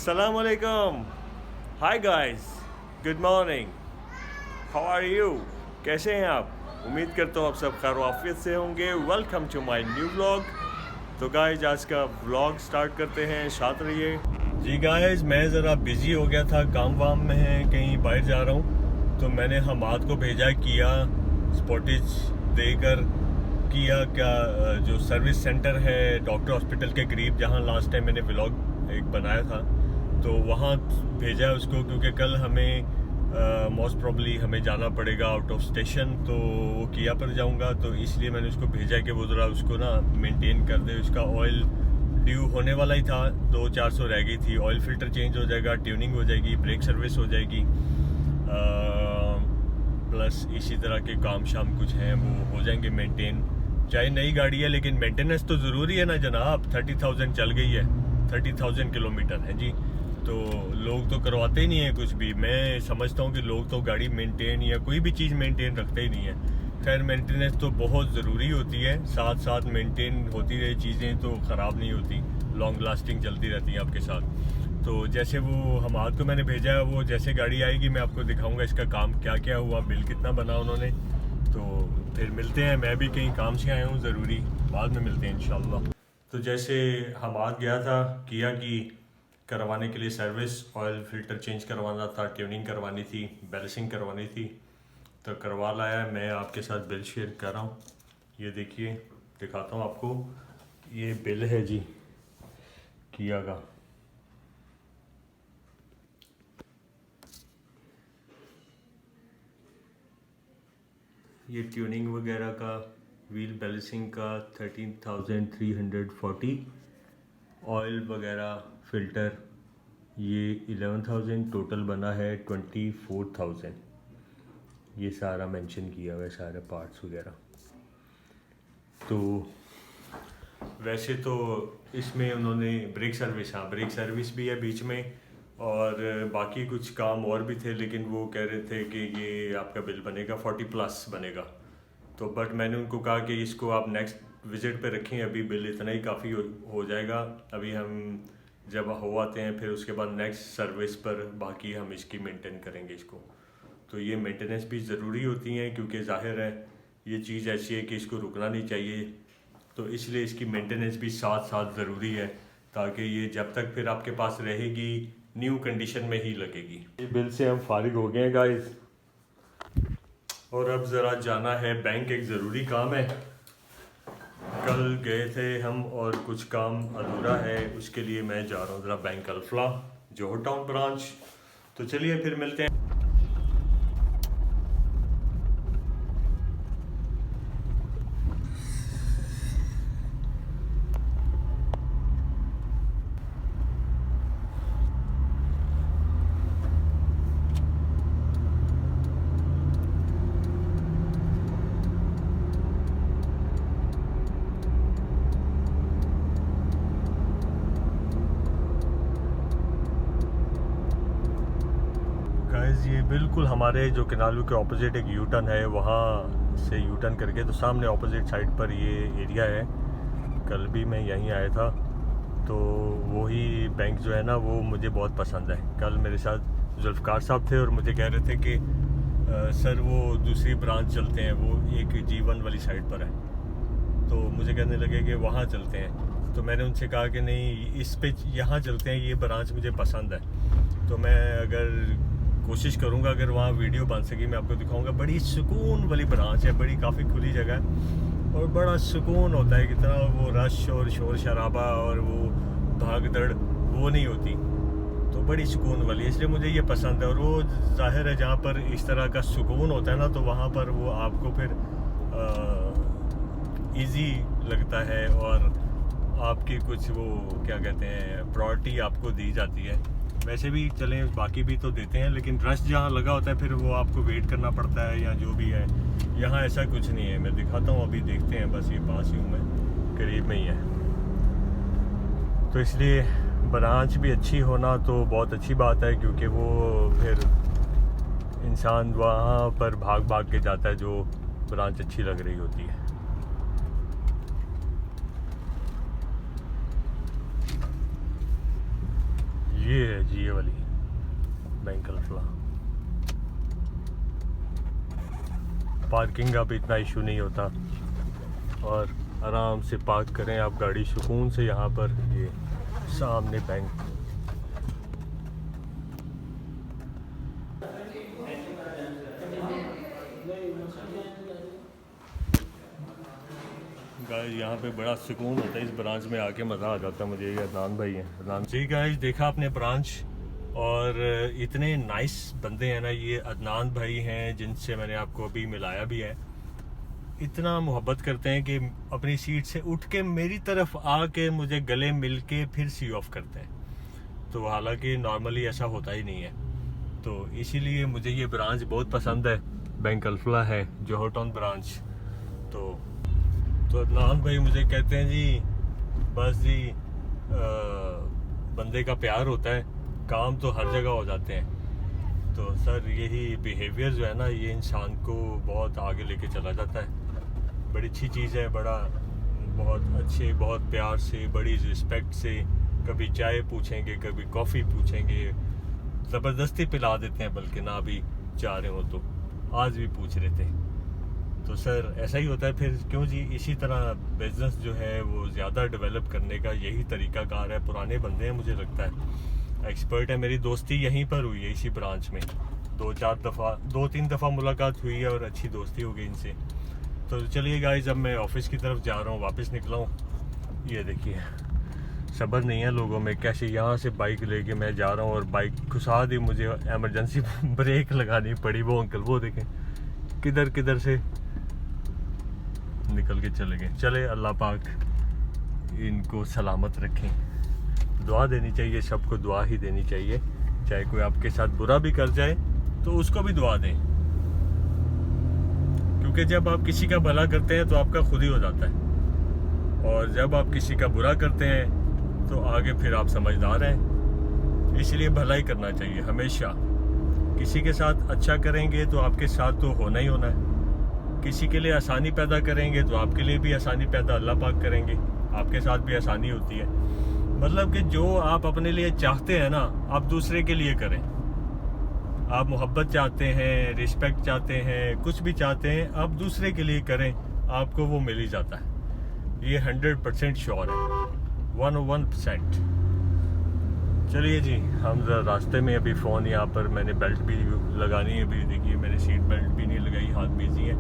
Assalamu alaikum. Hi guys. Good morning. How are you? कैसे हैं आप? उम्मीद करता हूँ आप सब खैर आफियत से होंगे. Welcome to my new vlog. तो गाइस आज का व्लॉग स्टार्ट करते हैं. साथ रहिए. जी गाइस मैं ज़रा बिज़ी हो गया था, काम वाम में है, कहीं बाहर जा रहा हूँ. तो मैंने हमाद को भेजा किया स्पॉटेज देकर. किया क्या जो सर्विस सेंटर है डॉक्टर हॉस्पिटल के करीब, जहाँ लास्ट टाइम मैंने व्लॉग एक बनाया था, तो वहाँ भेजा है उसको, क्योंकि कल हमें मोस्ट प्रॉब्ली हमें जाना पड़ेगा आउट ऑफ स्टेशन. तो वो किया पर जाऊँगा, तो इसलिए मैंने उसको भेजा कि वो ज़रा उसको ना मेंटेन कर दे. उसका ऑयल ड्यू होने वाला ही था, 200-400 रह गई थी. ऑयल फ़िल्टर चेंज हो जाएगा, ट्यूनिंग हो जाएगी, ब्रेक सर्विस हो जाएगी, प्लस इसी तरह के काम शाम कुछ हैं वो हो जाएंगे मेंटेन. चाहे नई गाड़ी है लेकिन मेंटेनेंस तो ज़रूरी है ना जनाब. 30,000 चल गई है, 30,000 किलोमीटर है जी. तो लोग तो करवाते ही नहीं है कुछ भी. मैं समझता हूँ कि लोग तो गाड़ी मेंटेन या कोई भी चीज़ मेंटेन रखते ही नहीं है. खैर मेंटेनेंस तो बहुत ज़रूरी होती है, साथ साथ मेंटेन होती रहे चीज़ें तो ख़राब नहीं होती, लॉन्ग लास्टिंग चलती रहती हैं आपके साथ. तो जैसे वो हमाद को मैंने भेजा है, वो जैसे गाड़ी आएगी मैं आपको दिखाऊंगा इसका काम क्या क्या हुआ, बिल कितना बना उन्होंने. तो फिर मिलते हैं. मैं भी कहीं काम से आया हूँ ज़रूरी, बाद में मिलते हैं इंशाल्लाह. तो जैसे हमाद गया था किया की करवाने के लिए सर्विस, ऑयल फ़िल्टर चेंज करवाना था, ट्यूनिंग करवानी थी, बैलेंसिंग करवानी थी, तो करवा लाया है. मैं आपके साथ बिल शेयर कर रहा हूँ. ये देखिए, दिखाता हूँ आपको. ये बिल है जी किया का. ये ट्यूनिंग वगैरह का, व्हील बैलेंसिंग का 13,340, ऑयल वगैरह फ़िल्टर ये 11,000, टोटल बना है 24,000. ये सारा मेंशन किया हुआ है, सारे पार्ट्स वगैरह. तो वैसे तो इसमें उन्होंने ब्रेक सर्विस, हाँ ब्रेक सर्विस भी है बीच में, और बाकी कुछ काम और भी थे, लेकिन वो कह रहे थे कि ये आपका बिल बनेगा 40+ बनेगा. तो बट मैंने उनको कहा कि इसको आप नेक्स्ट विज़िट पे रखें, अभी बिल इतना ही काफ़ी हो जाएगा. अभी हम जब हो आते हैं फिर उसके बाद नेक्स्ट सर्विस पर बाकी हम इसकी मेंटेन करेंगे इसको. तो ये मेंटेनेंस भी ज़रूरी होती हैं, क्योंकि ज़ाहिर है ये चीज़ ऐसी है कि इसको रुकना नहीं चाहिए. तो इसलिए इसकी मेंटेनेंस भी साथ साथ ज़रूरी है, ताकि ये जब तक फिर आपके पास रहेगी न्यू कंडीशन में ही लगेगी. ये बिल से हम फारिग हो गए हैं गाइस, और अब ज़रा जाना है बैंक. एक ज़रूरी काम है, कल गए थे हम और कुछ काम अधूरा है, उसके लिए मैं जा रहा हूँ ज़रा बैंक अल्फला जोहर टाउन ब्रांच. तो चलिए फिर मिलते हैं. ये बिल्कुल हमारे जो किनालू के ऑपोजिट एक यू टर्न है, वहाँ से यू टर्न करके तो सामने ऑपोजिट साइड पर ये एरिया है. कल भी मैं यहीं आया था, तो वही बैंक जो है ना वो मुझे बहुत पसंद है. कल मेरे साथ जुल्फ़कार साहब थे और मुझे कह रहे थे कि सर वो दूसरी ब्रांच चलते हैं, वो एक G1 वाली साइड पर है. तो मुझे कहने लगे कि वहाँ चलते हैं. तो मैंने उनसे कहा कि नहीं, इस पे यहाँ चलते हैं, ये ब्रांच मुझे पसंद है. तो मैं अगर कोशिश करूंगा अगर वहाँ वीडियो बन सकी मैं आपको दिखाऊंगा. बड़ी सुकून वाली ब्रांच है, बड़ी काफ़ी खुली जगह है और बड़ा सुकून होता है. कितना वो रश और शोर शराबा और वो भाग दौड़ वो नहीं होती, तो बड़ी सुकून वाली है, इसलिए मुझे ये पसंद है. और वो जाहिर है जहाँ पर इस तरह का सुकून होता है ना, तो वहाँ पर वो आपको फिर इजी लगता है, और आपकी कुछ वो क्या कहते हैं प्रायोरिटी आपको दी जाती है. वैसे भी चलें बाकी भी तो देते हैं, लेकिन रश जहाँ लगा होता है फिर वो आपको वेट करना पड़ता है या जो भी है. यहाँ ऐसा कुछ नहीं है. मैं दिखाता हूँ, अभी देखते हैं. बस ये पास ही हूँ मैं, करीब में ही है. तो इसलिए ब्रांच भी अच्छी होना तो बहुत अच्छी बात है, क्योंकि वो फिर इंसान वहाँ पर भाग भाग के जाता है जो ब्रांच अच्छी लग रही होती है. ये है जी, ये वाली बैंक अल्फला। पार्किंग का भी इतना इशू नहीं होता और आराम से पार्क करें आप गाड़ी सुकून से यहाँ पर। ये सामने बैंक। गाइस यहाँ पे बड़ा सुकून होता है, इस ब्रांच में आके मज़ा आ जाता है मुझे। ये अदनान भाई हैं, अदनान जी। गाइस देखा आपने ब्रांच, और इतने नाइस बंदे हैं ना। ये अदनान भाई हैं जिनसे मैंने आपको अभी मिलाया भी है। इतना मोहब्बत करते हैं कि अपनी सीट से उठ के मेरी तरफ आके मुझे गले मिल के फिर सी ऑफ करते हैं। तो हालांकि नॉर्मली ऐसा होता ही नहीं है, तो इसीलिए मुझे ये ब्रांच बहुत पसंद है। बैंक अल्फला है जोहर टाउन ब्रांच। तो अदनान भाई मुझे कहते हैं जी बस जी बंदे का प्यार होता है, काम तो हर जगह हो जाते हैं। तो सर यही बिहेवियर जो है ना, ये इंसान को बहुत आगे लेके चला जाता है। बड़ी अच्छी चीज़ है, बहुत अच्छे, बहुत प्यार से, बड़ी रिस्पेक्ट से। कभी चाय पूछेंगे, कभी कॉफ़ी पूछेंगे, ज़बरदस्ती पिला देते हैं, बल्कि ना भी चाह रहे हो तो। आज भी पूछ रहे थे। तो सर ऐसा ही होता है फिर, क्यों जी। इसी तरह बिजनेस जो है वो ज़्यादा डेवलप करने का यही तरीकाकार है। पुराने बंदे हैं, मुझे लगता है एक्सपर्ट है। मेरी दोस्ती यहीं पर हुई है, इसी ब्रांच में। 2-3 दफ़ा मुलाकात हुई है और अच्छी दोस्ती हो गई इनसे। तो चलिए गाइस, अब मैं ऑफिस की तरफ जा रहा हूँ, वापस निकला हूँ। ये देखिए सब्र नहीं है लोगों में, कैसे यहाँ से बाइक लेके मैं जा रहा हूँ और बाइक घुसा दी मुझे। एमरजेंसी ब्रेक लगानी पड़ी। वो अंकल वो देखें किधर से निकल के चले गए। चले, अल्लाह पाक इनको सलामत रखें। दुआ देनी चाहिए, सबको दुआ ही देनी चाहिए। चाहे कोई आपके साथ बुरा भी कर जाए तो उसको भी दुआ दें, क्योंकि जब आप किसी का भला करते हैं तो आपका खुद ही हो जाता है, और जब आप किसी का बुरा करते हैं तो आगे फिर आप समझदार हैं। इसलिए भला ही करना चाहिए हमेशा। किसी के साथ अच्छा करेंगे तो आपके साथ तो होना ही होना है। किसी के लिए आसानी पैदा करेंगे तो आपके लिए भी आसानी पैदा अल्लाह पाक करेंगे, आपके साथ भी आसानी होती है। मतलब कि जो आप अपने लिए चाहते हैं ना, आप दूसरे के लिए करें। आप मोहब्बत चाहते हैं, रिस्पेक्ट चाहते हैं, कुछ भी चाहते हैं, आप दूसरे के लिए करें, आपको वो मिल ही जाता है। ये 100% श्योर है, 101%। चलिए जी, हम जरा रास्ते में। अभी फ़ोन यहाँ पर मैंने बेल्ट भी लगानी है। अभी देखिए मैंने सीट बेल्ट भी नहीं लगाई, हाथ बिजी है।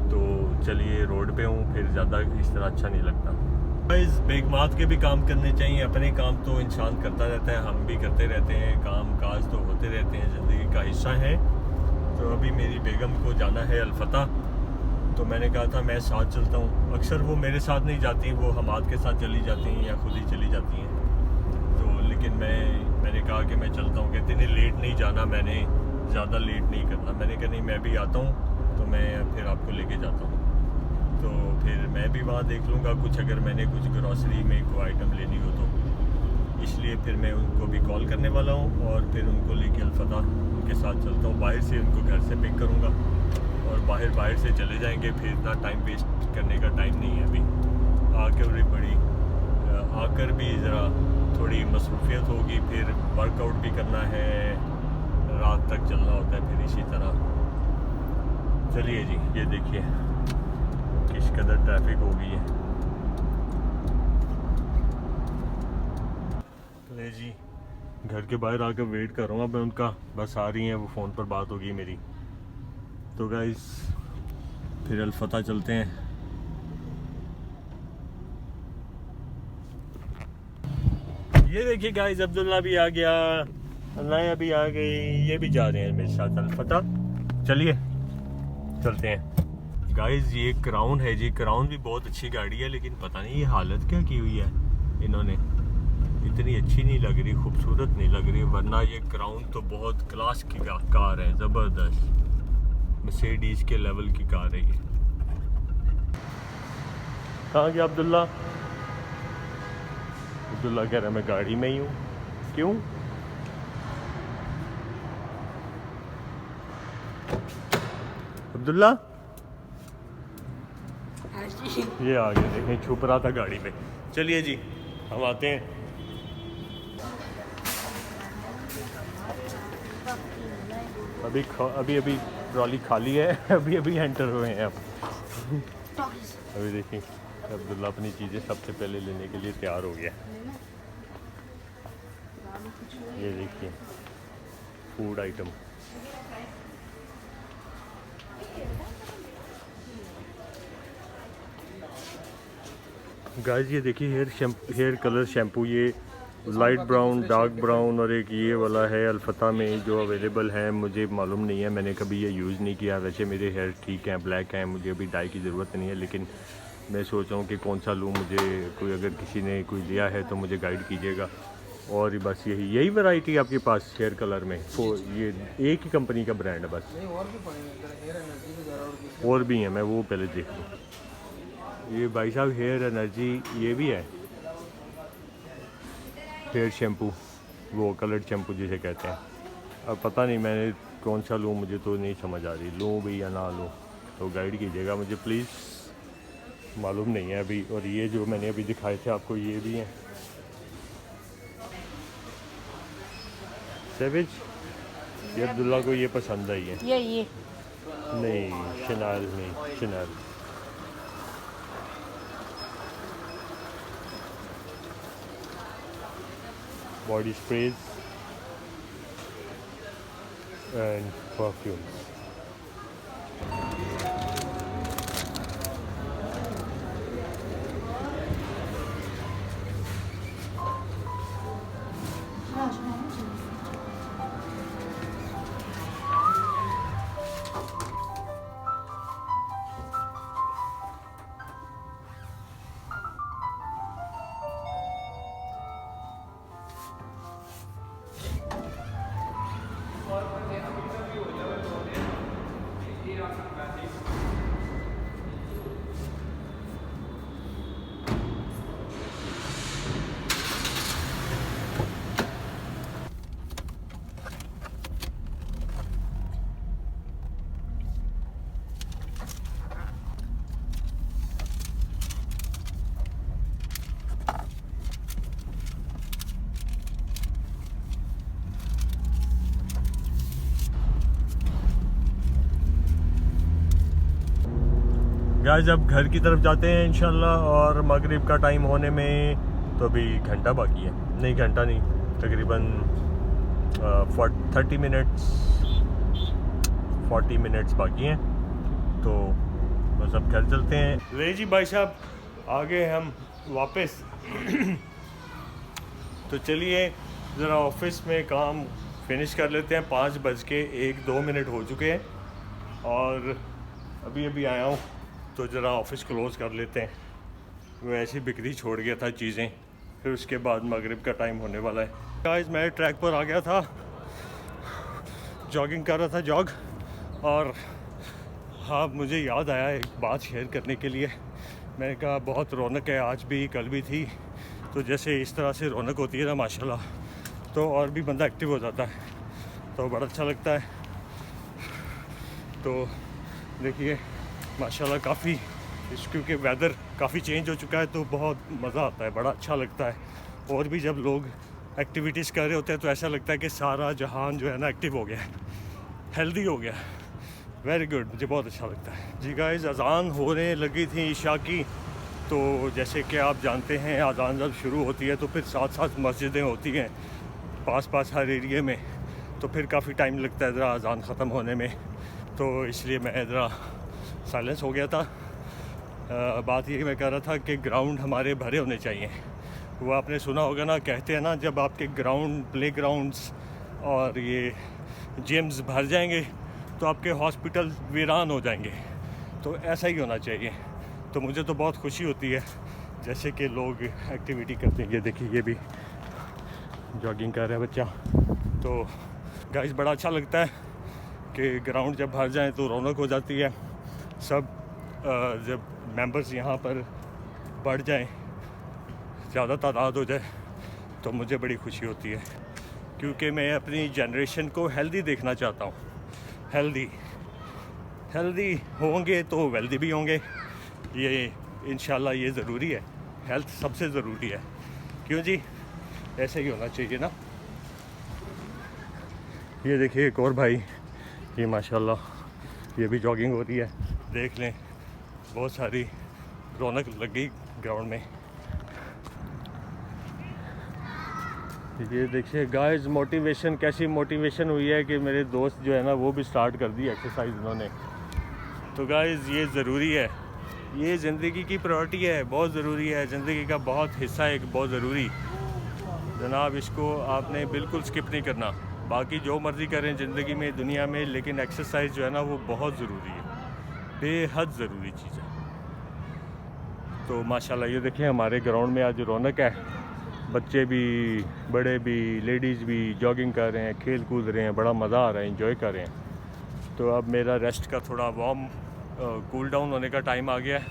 तो चलिए रोड पे हूँ, फिर ज़्यादा इस तरह अच्छा नहीं लगता। इस बेगमात के भी काम करने चाहिए। अपने काम तो इंसान करता रहता है, हम भी करते रहते हैं, काम काज तो होते रहते हैं, ज़िंदगी का हिस्सा है। तो अभी मेरी बेगम को जाना है अलफता, तो मैंने कहा था मैं साथ चलता हूँ। अक्सर वो मेरे साथ नहीं जाती, वो हमाद के साथ चली जाती हैं या खुद ही चली जाती हैं। तो लेकिन मैंने कहा कि मैं चलता हूँ। कहते नहीं लेट नहीं जाना, मैंने ज़्यादा लेट नहीं करना। मैंने कहा नहीं, मैं भी आता हूँ तो मैं फिर आपको लेके जाता हूँ। तो फिर मैं भी वहाँ देख लूँगा कुछ, अगर मैंने कुछ ग्रॉसरी में कोई आइटम लेनी हो तो। इसलिए फिर मैं उनको भी कॉल करने वाला हूँ और फिर उनको लेके अलफता उनके साथ चलता हूँ। बाहर से उनको घर से पिक करूँगा और बाहर से चले जाएंगे। फिर इतना टाइम वेस्ट करने का टाइम नहीं है अभी। आकर भी ज़रा थोड़ी मसरूफियत होगी, फिर वर्कआउट भी करना है, रात तक चलना होता है फिर इसी तरह। चलिए जी, ये देखिए किस कदर ट्रैफिक हो गई है। ले जी, घर के बाहर आकर वेट कर रहा हूँ मैं उनका, बस आ रही हैं वो, फ़ोन पर बात होगी मेरी। तो गाइस फिर अलफता चलते हैं। ये देखिए गाइस, अब्दुल्ला भी आ गया, अनाया भी आ गई, ये भी जा रहे हैं मेरे साथ अलफता। चलिए चलते हैं। गाइस ये क्राउन है जी, क्राउन भी बहुत अच्छी गाड़ी है, लेकिन पता नहीं ये हालत क्या की हुई है इन्होंने। इतनी अच्छी नहीं लग रही, खूबसूरत नहीं लग रही, वरना ये क्राउन तो बहुत क्लास की कार है, ज़बरदस्त मर्सिडीज के लेवल की कार है ये। कहाँ गया अब्दुल्ला? अब्दुल्ला कह रहा है मैं गाड़ी में ही हूँ। क्यों? अब्दुल्ला ये आ गए, देखें छुप रहा था गाड़ी में। चलिए जी हम आते हैं। अभी अभी ट्रॉली खाली है। अभी एंटर हुए हैं अब। अभी देखिए अब्दुल्ला अपनी चीज़ें सबसे पहले लेने के लिए तैयार हो गया। ये देखिए फूड आइटम। गाइस ये देखिए हेयर कलर शैम्पू, ये लाइट ब्राउन, डार्क ब्राउन और एक ये वाला है अल्फता में जो अवेलेबल है। मुझे मालूम नहीं है, मैंने कभी ये यूज़ नहीं किया। वैसे मेरे हेयर ठीक हैं, ब्लैक हैं, मुझे अभी डाई की ज़रूरत नहीं है, लेकिन मैं सोच रहा हूँ कि कौन सा लूँ। मुझे कोई अगर किसी ने कोई लिया है तो मुझे गाइड कीजिएगा। और बस यही वैरायटी आपके पास हेयर कलर में? ये एक ही कंपनी का ब्रांड है बस? और भी हैं, मैं वो पहले देख लूँ। ये भाई साहब हेयर एनर्जी ये भी है, हेयर शैम्पू, वो कलर्ड शैम्पू जिसे कहते हैं। अब पता नहीं मैंने कौन सा लूँ, मुझे तो नहीं समझ आ रही, लूँ भी या ना लूँ। तो गाइड कीजिएगा मुझे प्लीज़, मालूम नहीं है अभी। और ये जो मैंने अभी दिखाए थे आपको ये भी हैं सेविज। ये अब्दुल्ला को ये पसंद आई है। ये नहीं शनाल नहीं, Chanel. Body sprays and perfumes. Guys अब घर की तरफ जाते हैं इंशाल्लाह, और मगरिब का टाइम होने में तो अभी घंटा बाकी है। नहीं घंटा नहीं, तकरीबन 40 मिनट्स बाकी हैं। तो बस अब घर चलते हैं। ले जी भाई साहब आ गए हम वापस। तो चलिए ज़रा ऑफिस में काम फिनिश कर लेते हैं। 5:01-2 हो चुके हैं और अभी आया हूँ, तो ज़रा ऑफिस क्लोज़ कर लेते हैं। मैं ऐसी बिक्री छोड़ गया था चीज़ें, फिर उसके बाद मगरिब का टाइम होने वाला है। गाइस मैं ट्रैक पर आ गया था, जॉगिंग कर रहा था जॉग, और हाँ मुझे याद आया एक बात शेयर करने के लिए। मैंने कहा बहुत रौनक है, आज भी कल भी थी। तो जैसे इस तरह से रौनक होती है ना माशाल्लाह, तो और भी बंदा एक्टिव हो जाता है, तो बड़ा अच्छा लगता है। तो देखिए माशाल्लाह काफ़ी, क्योंकि वेदर काफ़ी चेंज हो चुका है तो बहुत मज़ा आता है, बड़ा अच्छा लगता है। और भी जब लोग एक्टिविटीज़ कर रहे होते हैं तो ऐसा लगता है कि सारा जहान जो है ना एक्टिव हो गया है, हेल्दी हो गया। वेरी गुड, मुझे बहुत अच्छा लगता है। जी गाइस अज़ान होने लगी थी ईशा की। तो जैसे कि आप जानते हैं अज़ान जब शुरू होती है तो फिर साथ साथ मस्जिदें होती हैं पास हर एरिए में, तो फिर काफ़ी टाइम लगता है ज़रा अज़ान ख़त्म होने में। तो इसलिए मैं ज़रा साइलेंस हो गया था। बात ये मैं कह रहा था कि ग्राउंड हमारे भरे होने चाहिए। वो आपने सुना होगा ना, कहते हैं ना जब आपके ग्राउंड, प्ले ग्राउंड्स और ये जिम्स भर जाएंगे तो आपके हॉस्पिटल वीरान हो जाएंगे। तो ऐसा ही होना चाहिए। तो मुझे तो बहुत खुशी होती है जैसे कि लोग एक्टिविटी करते हैं। ये देखिए ये भी जॉगिंग कर रहा है बच्चा। तो गाइस बड़ा अच्छा लगता है कि ग्राउंड जब भर जाए तो रौनक हो जाती है। सब जब मेंबर्स यहाँ पर बढ़ जाएं, ज़्यादा तादाद हो जाए, तो मुझे बड़ी खुशी होती है, क्योंकि मैं अपनी जनरेशन को हेल्दी देखना चाहता हूँ। हेल्दी होंगे तो वेल्दी भी होंगे, ये इंशाल्लाह ये ज़रूरी है। हेल्थ सबसे ज़रूरी है, क्यों जी, ऐसे ही होना चाहिए ना। ये देखिए एक और भाई ये माशाल्लाह ये भी जॉगिंग हो रही है, देख लें बहुत सारी रौनक लग गई ग्राउंड में। ये देखिए गाइस मोटिवेशन, कैसी मोटिवेशन हुई है कि मेरे दोस्त जो है ना वो भी स्टार्ट कर दी एक्सरसाइज उन्होंने। तो गाइस ये ज़रूरी है, ये ज़िंदगी की प्रायोरिटी है, बहुत ज़रूरी है, ज़िंदगी का बहुत हिस्सा है, एक बहुत ज़रूरी जनाब। इसको आपने बिल्कुल स्किप नहीं करना। बाकी जो मर्ज़ी करें ज़िंदगी में दुनिया में, लेकिन एक्सरसाइज जो है ना वो बहुत ज़रूरी है, बेहद ज़रूरी चीज़ है। तो माशाल्लाह ये देखें हमारे ग्राउंड में आज रौनक है, बच्चे भी बड़े भी लेडीज़ भी जॉगिंग कर रहे हैं, खेल कूद रहे हैं, बड़ा मज़ा आ रहा है, इंजॉय कर रहे हैं। तो अब मेरा रेस्ट का थोड़ा वार्म कूल डाउन होने का टाइम आ गया है।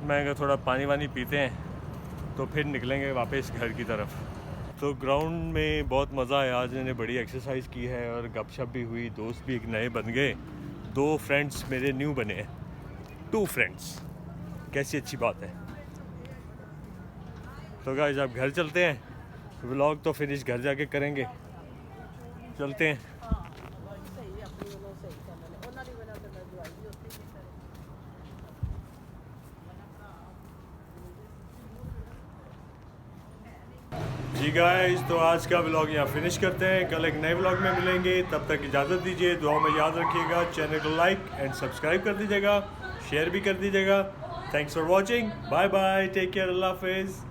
मैं अगर थोड़ा पानी वानी पीते हैं तो फिर निकलेंगे वापस घर की तरफ। तो ग्राउंड में बहुत मज़ा आया, आज मैंने बड़ी एक्सरसाइज की है और गपशप भी हुई, दोस्त भी एक नए बन गए, 2 फ्रेंड्स मेरे न्यू बने हैं, 2 फ्रेंड्स, कैसी अच्छी बात है। तो गाइस अब घर चलते हैं, व्लॉग तो फिनिश घर जाके करेंगे, चलते हैं। जी गाइस तो आज का व्लॉग यहाँ फिनिश करते हैं, कल एक नए व्लॉग में मिलेंगे, तब तक इजाज़त दीजिए। दुआ में याद रखिएगा, चैनल को लाइक एंड सब्सक्राइब कर दीजिएगा, शेयर भी कर दीजिएगा। Thanks for watching, bye bye, take care, अल्लाह हाफिज़।